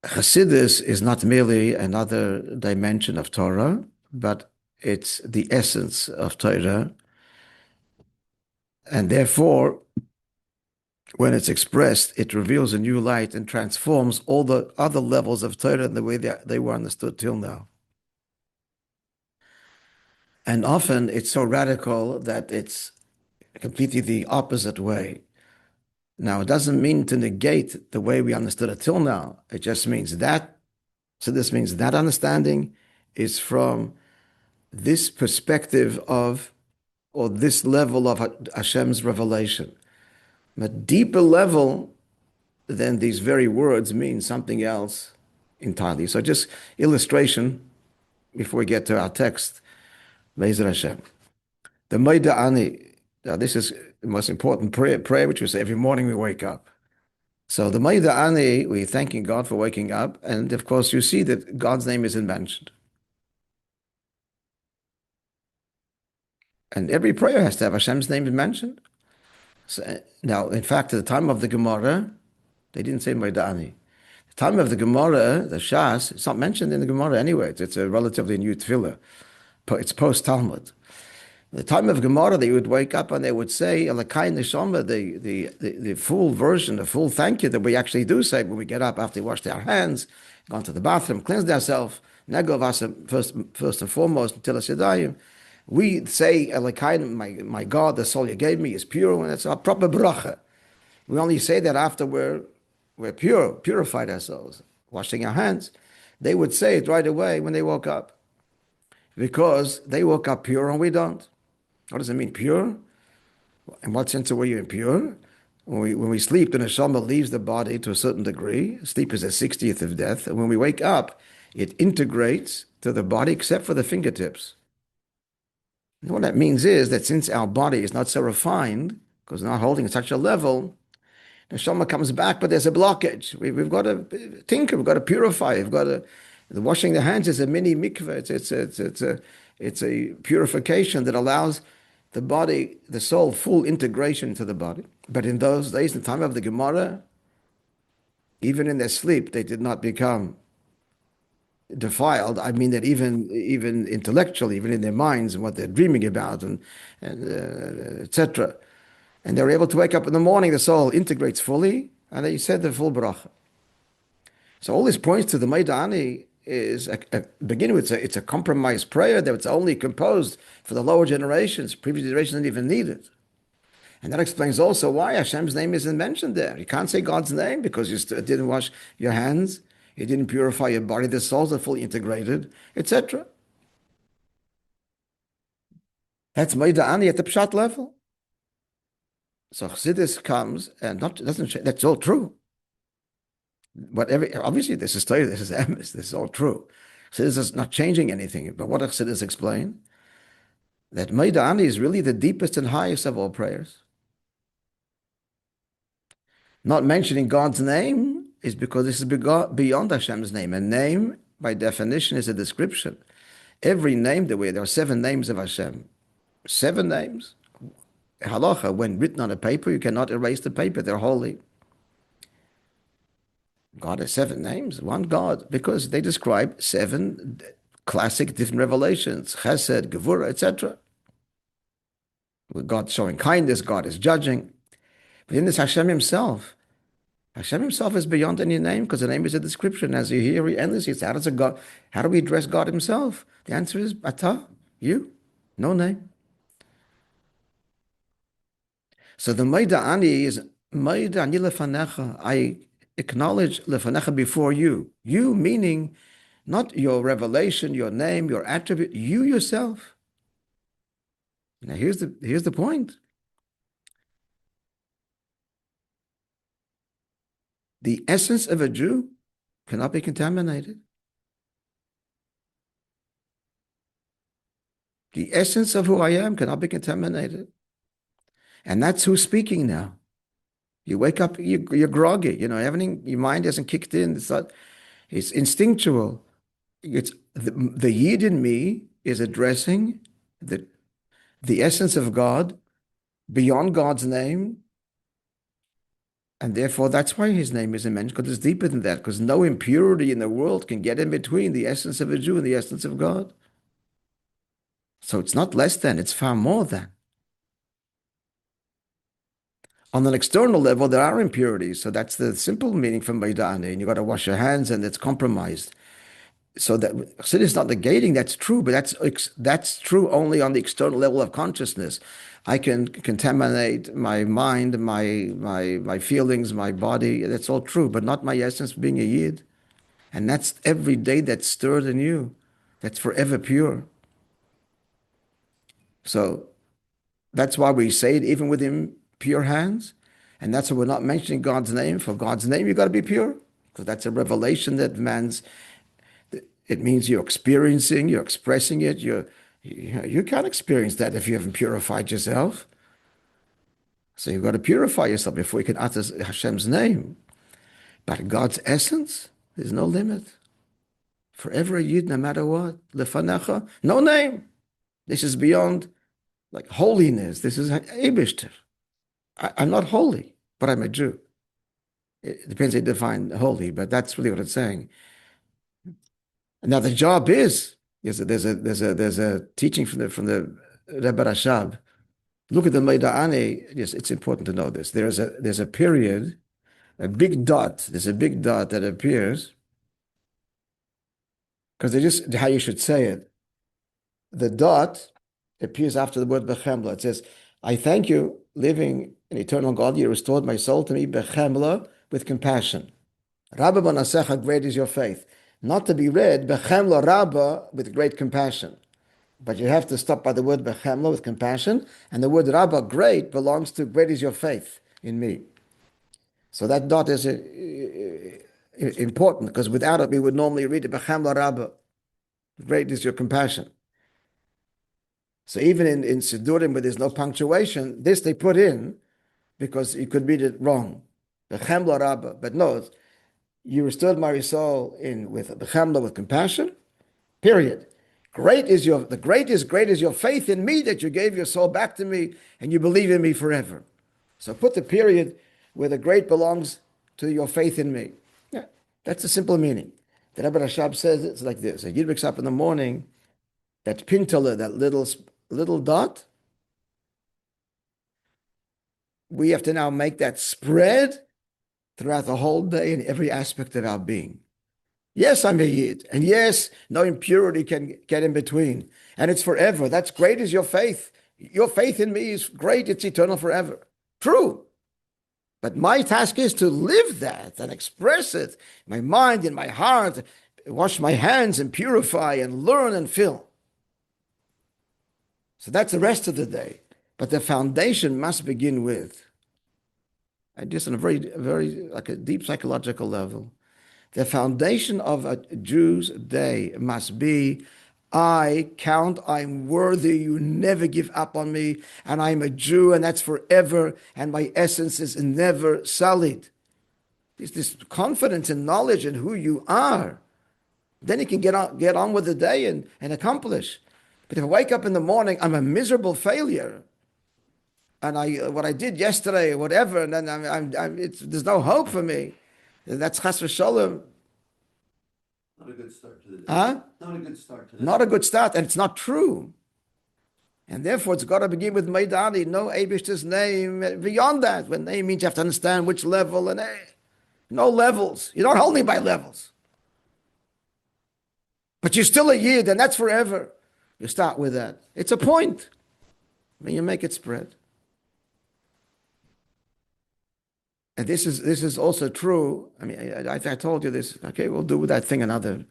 Hasidus is not merely another dimension of Torah, but it's the essence of Torah. And therefore, when it's expressed, it reveals a new light and transforms all the other levels of Torah in the way they were understood till now. And often it's so radical that it's completely the opposite way. Now, it doesn't mean to negate the way we understood it till now. It just means that, so this means that understanding is from this perspective of, or this level of Hashem's revelation. A deeper level than these very words mean something else entirely. So just illustration before we get to our text, Be'ezer Hashem. The Maida Ani, now this is the most important prayer which we say every morning we wake up. So the Maida Ani, we're thanking God for waking up, and of course you see that God's name isn't mentioned. And every prayer has to have Hashem's name mentioned. So, now, in fact, at the time of the Gemara, they didn't say Maida Ani. The time of the Gemara, the Shas, it's not mentioned in the Gemara anyway. It's a relatively new tefillah. It's post-Talmud. The time of Gemara, they would wake up and they would say, Elakai Neshama, the full version, the full thank you that we actually do say when we get up after we washed our hands, gone to the bathroom, cleansed ourselves, Negovasa, first and foremost, until Yadayim. We say, Elakai, my God, the soul you gave me is pure, and it's a proper bracha. We only say that after we're purified ourselves, washing our hands. They would say it right away when they woke up, because they woke up pure and we don't. What does it mean, pure? In what sense are we impure? When we sleep, the neshama leaves the body to a certain degree. Sleep is a 60th of death. And when we wake up, it integrates to the body except for the fingertips. And what that means is that since our body is not so refined, because we're not holding at such a level, the neshama comes back, but there's a blockage. We've got to tinker, we've got to purify, the washing the hands is a mini mikveh. It's a purification that allows the body, the soul, full integration into the body. But in those days, in the time of the Gemara, even in their sleep, they did not become defiled. I mean that even intellectually, even in their minds and what they're dreaming about, and etc. And they're able to wake up in the morning, the soul integrates fully, and they said the full bracha. So all this points to the Maida Ani is beginning with it's a compromised prayer that it's only composed for the lower generations. Previous generations didn't even need it. And that explains also why Hashem's name isn't mentioned there. You can't say God's name because you didn't wash your hands, you didn't purify your body, the souls are fully integrated, etc. That's Maida Ani at the Pshat level. So Chassidus comes and doesn't. That's all true. Obviously this is Torah, this is emes, this is all true. Chassidus is not changing anything. But what does Chassidus explain? That Maida Ani is really the deepest and highest of all prayers. Not mentioning God's name is because this is beyond Hashem's name. A name, by definition, is a description. Every name there are 7 names of Hashem. 7 names. Halacha, when written on a paper, you cannot erase the paper. They're holy. God has 7 names, one God, because they describe 7 classic different revelations, chesed, gevurah, etc. With God showing kindness, God is judging. But in this Hashem himself is beyond any name, because the name is a description. As you hear endlessly, how do we address God himself? The answer is Atah, you, no name. So the Maida Ani is Maida Ani lefanecha. I acknowledge lefanecha before you. You meaning not your revelation, your name, your attribute, you yourself. Now here's the point. The essence of a Jew cannot be contaminated. The essence of who I am cannot be contaminated. And that's who's speaking now. You wake up, you're groggy, everything, your mind hasn't kicked in. It's instinctual. It's the Yid in me is addressing the essence of God beyond God's name, And therefore, that's why his name isn't mentioned, because it's deeper than that, because no impurity in the world can get in between the essence of a Jew and the essence of God. So it's not less than, it's far more than. On an external level, there are impurities. So that's the simple meaning from Maidane. And you got to wash your hands and it's compromised. So that Chassidus is not negating that's true, but that's true only on the external level of consciousness. I can contaminate my mind, my feelings, my body. That's all true, but not my essence being a yid. And that's every day that's stirred anew. That's forever pure. So that's why we say it even with impure hands. And that's why we're not mentioning God's name. For God's name, you got to be pure. Because that's a revelation that it means you're experiencing, you're expressing it. You can't experience that if you haven't purified yourself. So you've got to purify yourself before you can utter Hashem's name. But God's essence, there's no limit. Forever a Yid, no matter what. Lefanecha, no name. This is beyond like holiness. This is Eibishter. I'm not holy, but I'm a Jew. It depends how you define holy, but that's really what it's saying. Now the job is there's a teaching from the Rebbe Rashab. Look at the Meida'ani. Yes, it's important to know this. There's a period, a big dot. There's a big dot that appears because they just how you should say it. The dot appears after the word bechemla. It says, "I thank you, living in eternal God. You restored my soul to me bechemla with compassion. Rabba b'nasecha, great is your faith." Not to be read, Bechemla Rabba, with great compassion. But you have to stop by the word Bechemla, with compassion, and the word Rabba, great, belongs to great is your faith in me. So that dot is important, because without it, we would normally read it, Bechemla Rabba, great is your compassion. So even in Sidurim, where there's no punctuation, this they put in, because you could read it wrong. Bechemla Rabba, but no, you restored my soul with bechemla, with compassion. Period. Great is great is your faith in me that you gave your soul back to me and you believe in me forever. So put the period where the great belongs to your faith in me. Yeah, that's the simple meaning. The Rebbe Rashab says it's like this: a Yid wakes up in the morning, that pintala, that little dot. We have to now make that spread throughout the whole day in every aspect of our being. Yes, I'm a Yid. And yes, no impurity can get in between. And it's forever. That's great is your faith. Your faith in me is great. It's eternal forever. True. But my task is to live that and express it. My mind and my heart, wash my hands and purify and learn and fill. So that's the rest of the day. But the foundation must begin with, and just on a very like a deep psychological level, the foundation of a Jew's day must be, I count I'm worthy, you never give up on me, and I'm a Jew, and that's forever, and my essence is never sullied. It's this confidence and knowledge in who you are. Then you can get on with the day and accomplish. But if I wake up in the morning, I'm a miserable failure, and what I did yesterday or whatever, and then there's no hope for me. That's chas v'sholem. Not a good start to the day. Huh? Not a good start to the day. Not a good start, and it's not true. And therefore, it's got to begin with Meidani, no Eibishter's name. Beyond that, when name means you have to understand which level, and no levels. You're not holding by levels. But you're still a Yid, and that's forever. You start with that. It's a point. When you make it spread. And this is also true. I mean, I told you this. Okay, we'll do that thing another.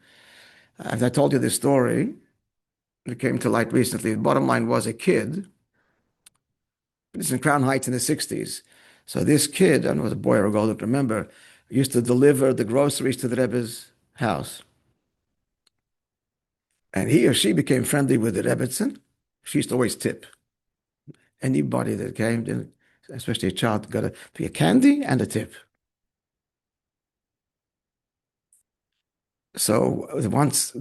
As I told you this story, it came to light recently. The bottom line was a kid. This is in Crown Heights in the 60s. So this kid, I don't know if it was a boy or a girl, I don't remember, used to deliver the groceries to the Rebbe's house. And he or she became friendly with the Rebbetzin. She used to always tip. Anybody that came, especially a child, got a candy and a tip. So once I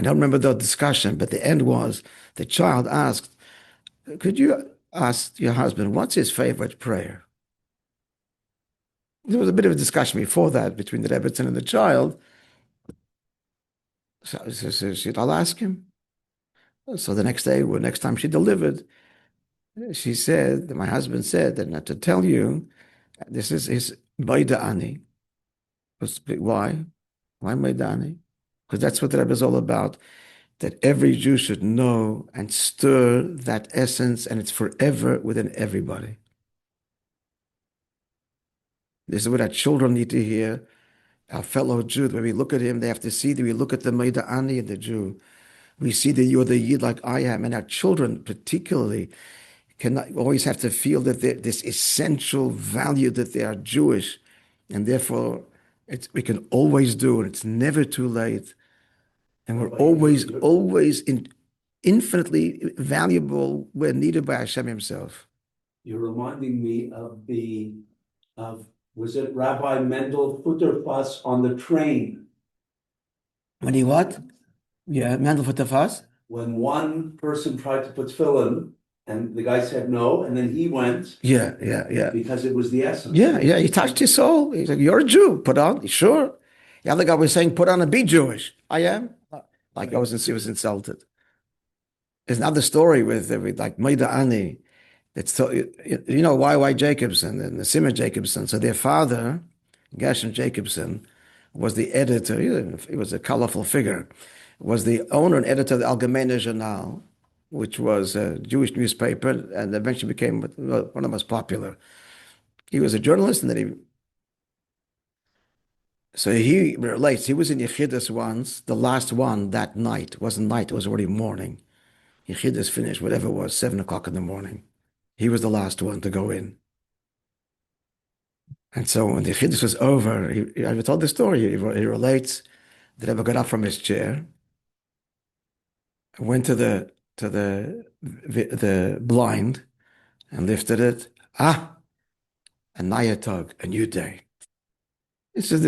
don't remember the discussion, but the end was the child asked, could you ask your husband, what's his favorite prayer? There was a bit of a discussion before that between the Rebbetzin and the child. So she said, I'll ask him. So the next day, or next time she delivered, she said, my husband said, that not to tell you, this is his Baida Ani. Why? Why Baida Ani? Because that's what the Rebbe is all about, that every Jew should know and stir that essence, and it's forever within everybody. This is what our children need to hear. Our fellow Jew, when we look at him, they have to see that we look at the Maida Ani in the Jew. We see that you're the Yid like I am, and our children particularly can always have to feel that this essential value that they are Jewish, and therefore we can always do it. It's never too late, and we're always infinitely valuable. We're needed by Hashem Himself. You're reminding me of was it Rabbi Mendel Futterfass on the train? When he what? Yeah, Mendel Futterfass. When one person tried to put tefillin, and the guy said no, and then he went. Yeah. Because it was the essence. Yeah. He touched his soul. He's like, "You're a Jew. Put on." Sure. The other guy was saying, "Put on and be Jewish." I am. Like he was insulted. There's another story with like Maida Ani. It's Y.Y. Jacobson and the Simmer Jacobson. So their father, Gershon Jacobson, was the editor. He was a colorful figure. Was the owner and editor of the Allgemeine Journal, which was a Jewish newspaper, and eventually became one of the most popular. He was a journalist, and then he relates. He was in Yechidus once, the last one that night. It wasn't night; it was already morning. Yechidus finished, whatever it was, 7:00 in the morning. He was the last one to go in. And so when the Yechidus was over, I told the story. He relates that Rebbe got up from his chair, went to the blind, and lifted it. A Nayatog, a new day. This is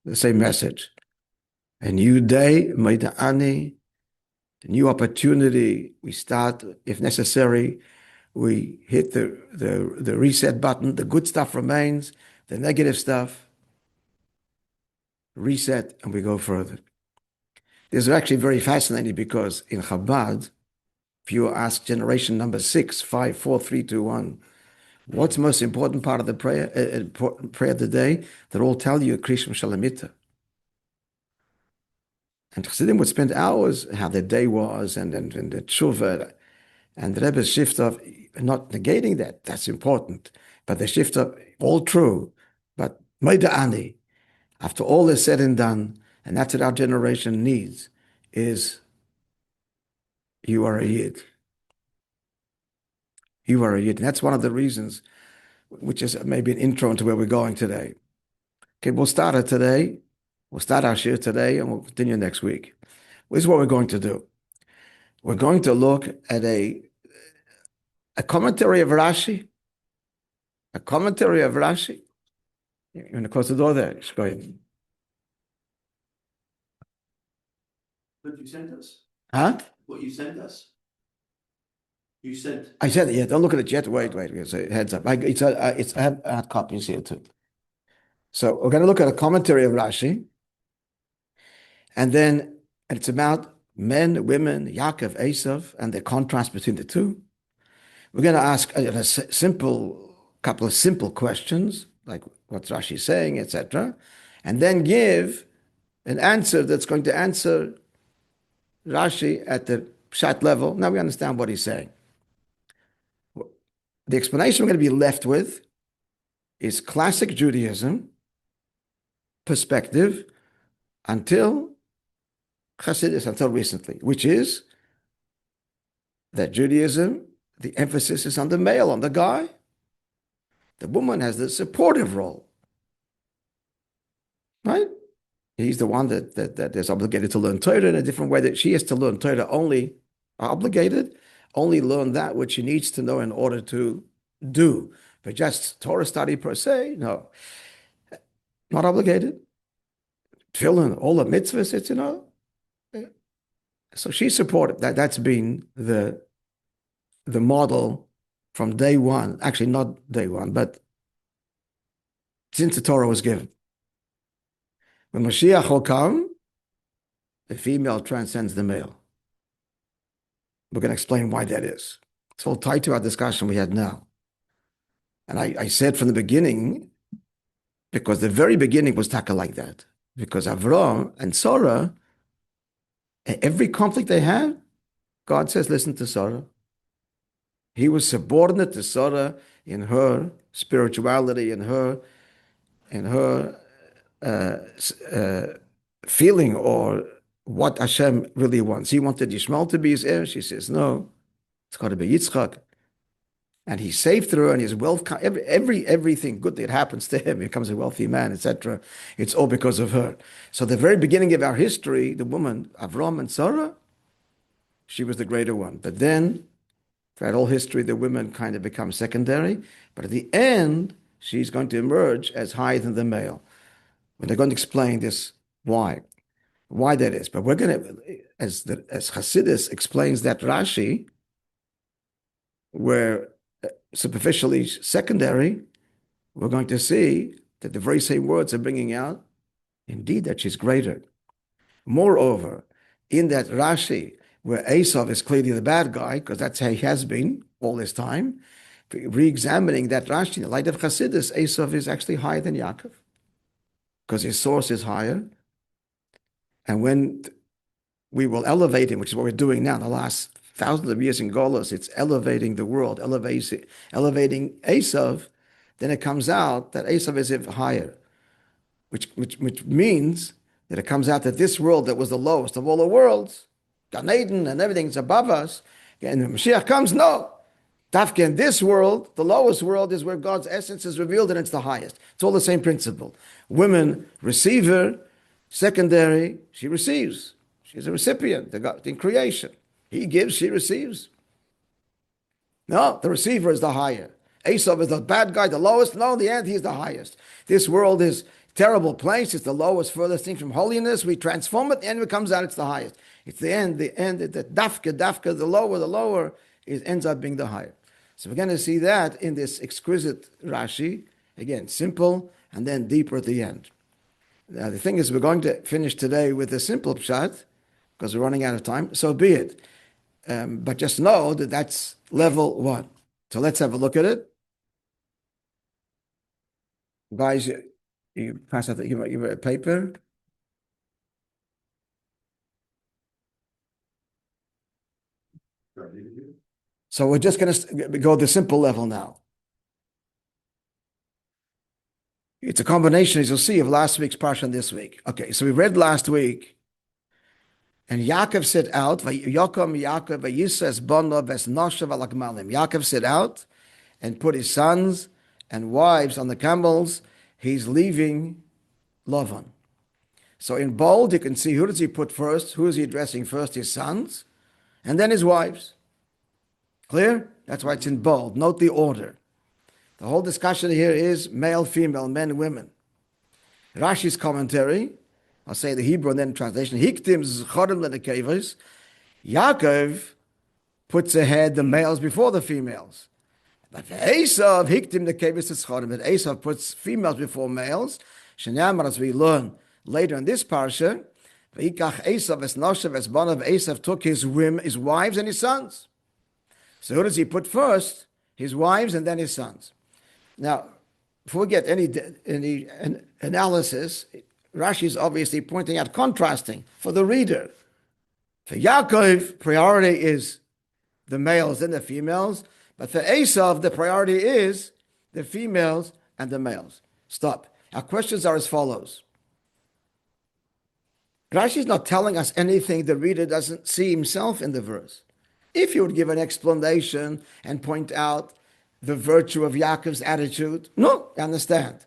the same message. A new day, Maida Ani, a new opportunity. We start, if necessary, we hit the reset button. The good stuff remains, the negative stuff, reset, and we go further. This is actually very fascinating because in Chabad, if you ask generation number 6, 5, 4, 3, 2, 1, what's the most important part of the prayer of the day? They'll all tell you Krishma Shalamita. And Chassidim would spend hours how their day was and the tshuva and the Rebbe's shift of not negating that. That's important. But the shift of all true. But Maida Ani, after all is said and done, and that's what our generation needs, is you are a Yid. You are a Yid. And that's one of the reasons, which is maybe an intro into where we're going today. Okay, we'll start it today. We'll start our shir today, and we'll continue next week. This is what we're going to do. We're going to look at a commentary of Rashi. A commentary of Rashi. You're going to close the door there. Just go ahead. What you sent us? Huh? What you sent us? You sent. I said it, yeah. Don't look at it yet. Wait. So heads up. I have copies here too. So we're going to look at a commentary of Rashi. And it's about men, women, Yaakov, Eisav, and the contrast between the two. We're going to ask a couple of simple questions, like what's Rashi saying, etc., and then give an answer that's going to answer Rashi at the pshat level. Now we understand what he's saying. The explanation we're going to be left with is classic Judaism perspective until Chassidus, until recently, which is that Judaism, the emphasis is on the male, on the guy. The woman has the supportive role, right? He's the one that is obligated to learn Torah in a different way that she has to learn Torah only, only learn that which she needs to know in order to do. But just Torah study per se, no. Not obligated. Tefillin, all the mitzvahs, So she's supportive. That's been the model from day one. Actually, not day one, but since the Torah was given. When Mashiach will come, the female transcends the male. We're going to explain why that is. It's all tied to our discussion we had now. And I said from the beginning, because the very beginning was taka like that. Because Avram and Sarah, every conflict they had, God says, listen to Sarah. He was subordinate to Sarah in her spirituality, in her feeling or what Hashem really wants. He wanted Yishmael to be his heir. She says, no, it's got to be Yitzchak. And he saved through her and his wealth, everything good that happens to him, he becomes a wealthy man, etc. It's all because of her. So the very beginning of our history, the woman, Avram and Sarah, she was the greater one. But then, throughout all history, the women kind of become secondary. But at the end, she's going to emerge as higher than the male. And they're going to explain this, why that is. But we're going to, as Hasidus explains that Rashi, where superficially secondary, we're going to see that the very same words are bringing out, indeed, that she's greater. Moreover, in that Rashi, where Eisav is clearly the bad guy, because that's how he has been all this time, re-examining that Rashi in the light of Hasidus, Eisav is actually higher than Yaakov, because his source is higher. And when we will elevate him, which is what we're doing now, the last thousands of years in Golos, it's elevating the world, elevating Eisav, then it comes out that Eisav is even higher, which means that it comes out that this world that was the lowest of all the worlds, Gan Eden and everything's above us, and when Mashiach comes, no. Tafka in this world, the lowest world is where God's essence is revealed and it's the highest. It's all the same principle. Women, receiver, secondary, she receives. She's a recipient in creation. He gives, she receives. No, the receiver is the higher. Eisav is the bad guy, the lowest. No, in the end, he's the highest. This world is a terrible place. It's the lowest, furthest thing from holiness. We transform it, and it comes out, it's the highest. It's the end, the dafka, the lower, it ends up being the higher. So we're going to see that in this exquisite Rashi. Again, simple, and then deeper at the end. Now, the thing is, we're going to finish today with a simple pshat, because we're running out of time. So be it. But just know that that's level 1. So let's have a look at it. Guys, you pass out a paper. So we're just going to go the simple level now. It's a combination, as you'll see, of last week's parsha and this week. Okay, so we read last week, and Yaakov set out. Yaakov set out and put his sons and wives on the camels. He's leaving Lavan. So in bold, you can see who does he put first? Who is he addressing first? His sons, and then his wives. Clear? That's why it's in bold. Note the order. The whole discussion here is male, female, men, women. Rashi's commentary, I'll say the Hebrew and then translation, Hiktim zchorim lenekevos. Yaakov puts ahead the males before the females. But for Eisav, Hiktim nekevos zchorim. But Eisav puts females before males. Shenamar, as we learn later in this parsha, V'ikach Eisav es noshav es banav. Eisav took his wives and his sons. So who does he put first? His wives and then his sons. Now, before we get any analysis, Rashi is obviously pointing out, contrasting for the reader. For Yaakov, priority is the males and the females, but for Eisav, the priority is the females and the males. Stop. Our questions are as follows. Rashi is not telling us anything the reader doesn't see himself in the verse. If you would give an explanation and point out the virtue of Yaakov's attitude, no, I understand.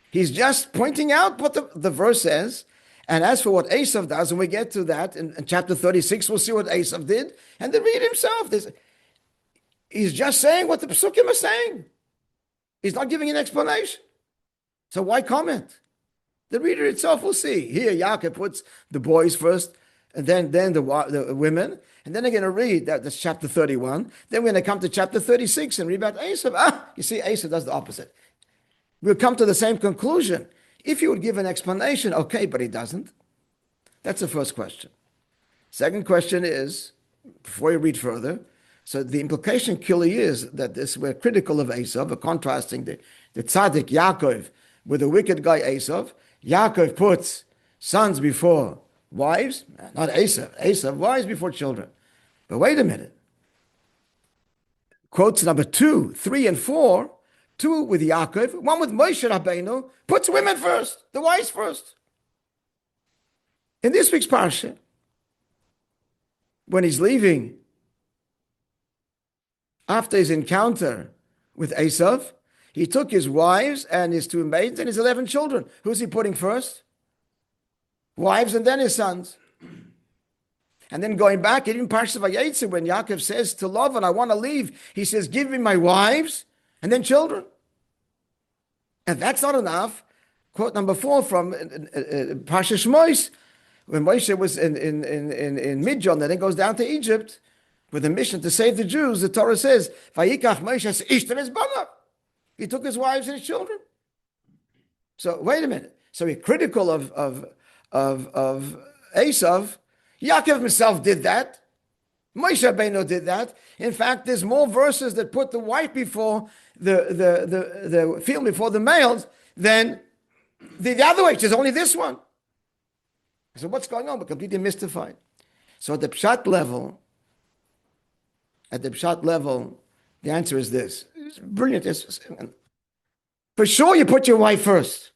He's just pointing out what the verse says. And as for what Eisav does, when we get to that in chapter 36, we'll see what Eisav did. And the reader himself, he's just saying what the Pesukim are saying. He's not giving an explanation. So why comment? The reader itself will see. Here, Yaakov puts the boys first, and then the women. And then they're going to read that's chapter 31. Then we're going to come to chapter 36 and read about Eisav. You see, Eisav does the opposite. we'll come to the same conclusion. If you would give an explanation, okay, but he doesn't. That's the first question. Second question is, before you read further, so the implication clearly is that we're critical of Eisav, we're contrasting the tzaddik Yaakov with the wicked guy Eisav. Yaakov puts sons before wives, not Eisav. Eisav, wives before children. But wait a minute. Quotes number 2, 3, and 4, 2 with Yaakov, 1 with Moshe Rabbeinu, puts women first, the wives first. In this week's parsha, when he's leaving, after his encounter with Eisav, he took his wives and his 2 maidens and his 11 children. Who's he putting first? Wives and then his sons. And then going back, even Parshat Vayetze, when Yaakov says to Lavan, I want to leave, he says, give me my wives and then children. And that's not enough. Quote number 4 from Parshat Shmos, when Moshe was in Midian, and then goes down to Egypt with a mission to save the Jews, the Torah says, Vayikach Moshe ishter es banav. He took his wives and his children. So wait a minute. So he's critical of Eisav. Yaakov himself did that. Moshe Rabbeinu did that. In fact, there's more verses that put the wife before the female before the males than the other way. There's only this one. So what's going on? We're completely mystified. So at the pshat level, the answer is this. It's brilliant. For sure, you put your wife first.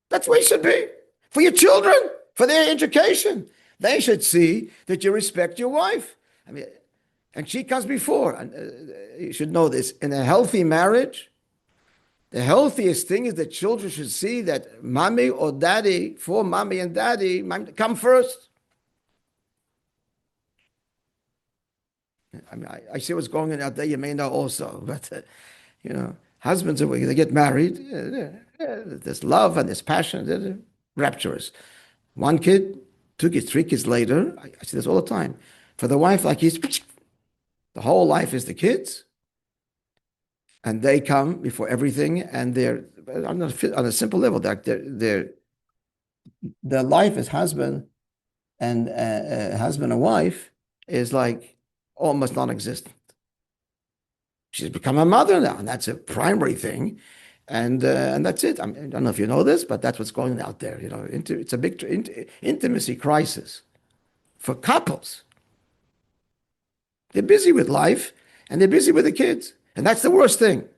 That's where you should be. For your children, for their education. They should see that you respect your wife. I mean, and she comes before. And, you should know this. In a healthy marriage, the healthiest thing is that children should see that mommy or daddy, for mommy and daddy, come first. I mean, I see what's going on out there. You may know also, but husbands, they get married. There's love and there's passion. They're rapturous. 1 kid, 2 kids, 3 kids later. I see this all the time. For the wife, like the whole life is the kids, and they come before everything. And they're on a simple level. Their life as husband and wife is like almost non-existent. She's become a mother now, and that's a primary thing, and that's it. I don't know if you know this, but that's what's going on out there. It's a big intimacy crisis for couples. They're busy with life, and they're busy with the kids, and that's the worst thing.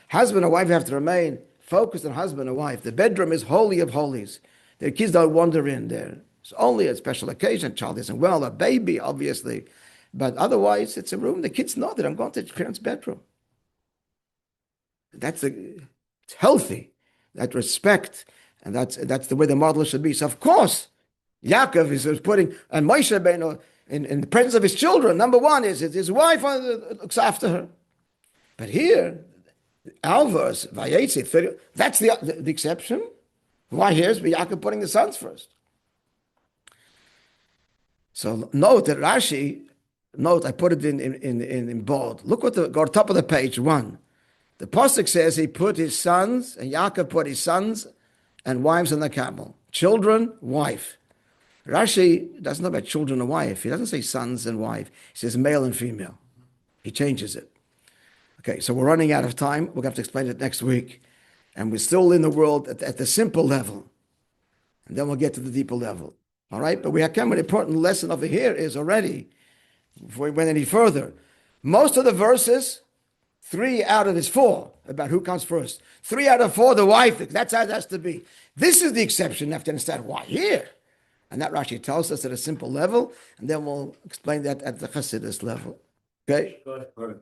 Husband and wife have to remain focused on husband and wife. The bedroom is holy of holies. Their kids don't wander in there. It's only a special occasion. Child isn't well, a baby, obviously. But otherwise, it's a room. The kids know that I'm going to the parents' bedroom. It's healthy, that respect, and that's the way the model should be. So of course, Yaakov is putting, and Moshe Rabbeinu in the presence of his children. Number 1 is his wife looks after her. But here, our verse, Vayetze 30, that's the exception. Why here's Yaakov putting the sons first? So note that Rashi. Note, I put it in bold. Look what go top of the page, 1. The pasuk says he put his sons, and Yaakov put his sons and wives on the camel. Children, wife. Rashi doesn't know about children and wife. He doesn't say sons and wife. He says male and female. He changes it. Okay, so we're running out of time. We're going to have to explain it next week. And we're still in the world at the simple level. And then we'll get to the deeper level. All right? But we have come an important lesson over here is already, before we went any further, most of the verses, 3 out of 4 about who comes first. 3 out of 4, the wife. That's how it has to be. This is the exception. You have to understand why here. And that Rashi tells us at a simple level, and then we'll explain that at the Chassidus level. Okay? Go ahead.